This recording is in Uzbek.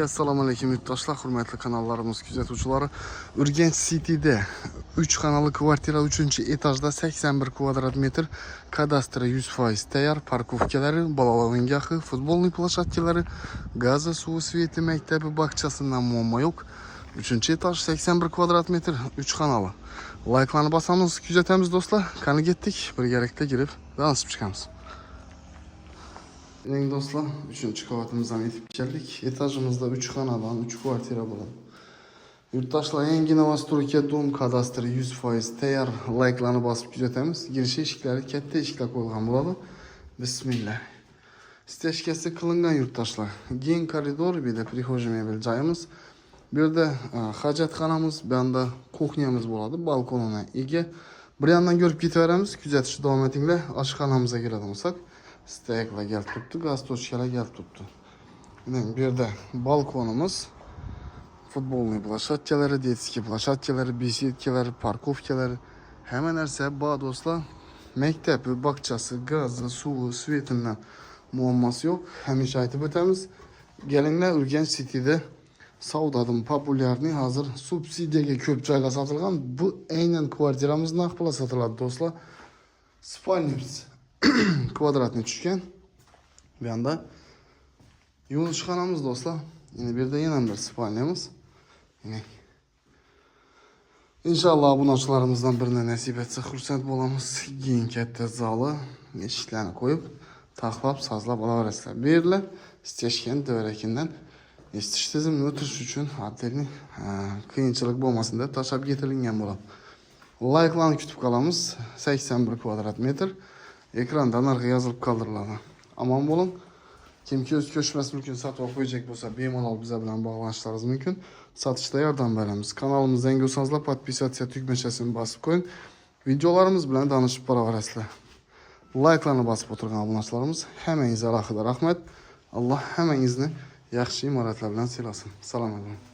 Assalamu alaykum yurtdoshlar, hurmatli kanallarimiz kuzatuvchilari. Urganch City'de 3 xonali kvartira 3-etajda 81 kvadrat metr, kadastri 100% tayyor, parkovkalari, bolalar o'yingohi, futbolniy plashatkalari, gazi, suvi, sveti, maktabi, bog'chasidan muammo yo'q. 3-etaj 81 kvadrat metr, 3 xonali. Like'larni bosamiz, kuzatamiz do'stlar. Qani ketdik, birgalikda kirib, tanishib chiqamiz. Yine dostlar, 3. kavatimizdan yetib keldik. Etajimizda 3 xonadan 3 kvartira bo'ladi. Yurtdoshlar, yangi Novosturkiya dom kadastri 100% tayyor. Like'larni bosib kuzatamiz. Girish eshiklari katta eshiklar qo'yilgan bo'ladi. Bismillah. Steshkasi qilingan yurtdoshlar. Keng koridor, bir de prixo'ja mebel joyimiz. Bu yerda hojatxonamiz, bu yerda kuxnyamiz bo'ladi, balkonuna ega. Bir yandan ko'rib ketaveramiz, kuzatishni davom etinglar. Oshxonamizga keladigan bo'lsak, steklar gelib turibdi, gaz tochkalar gelib turibdi. Bu yerda balkonimiz, futbolniy plashatkalari, detskiy plashatkalari, besedkalari, parkovkalari, hamma narsa bor do'stlar. Maktabi, bog'chasi, gazi, suvi, svetidan muammosi yo'q. Hamisha aytib o'tamiz. Kelinglar, Urganch City'da savdodan populyarniy hozir subsidiyaga ko'p joylar sotilgan. Bu aynan kvartiramiz narx bilan sotiladi do'stlar. Spalnimiz kvadratni tushgan. Bu yanda yuvinishxonamiz do'stlar. Yine bir de yana bir spalnyamiz. Yine İnşallah obunachilarimizdan birine nasib etsa xursand bo'lamiz. Keng katta zali, eshiklarni qo'yib, taxlab, sozlab olaverasizlar. Bu yerlar istashgan davrakindan eshitish tizimini o'tirish uchun отдельный qiyinchilik bo'lmasin deb tashlab ketilingan bo'ladi. Like'larni kutib qolamiz. 81 kvadrat metr. Ekranda narxi yozilib qoldiriladi. Amon bo'ling. Kimki o'z ko'chmas mulkini sotib qo'yacak bo'lsa, bemalol bizlar bilan bog'lanishlaringiz mumkin. Sotishda yordam beramiz. Kanalimizga yangi bo'lsangizlar, podpisatsiya tugmachasini bosib qo'ying. Videolarimiz bilan tanishib boraverasizlar. Like'larni bosib o'tirgan obunachilarimiz, hammangizga alohida rahmat. Alloh hammangizni yaxshi imoratlar bilan silasin. Assalomu alaykum.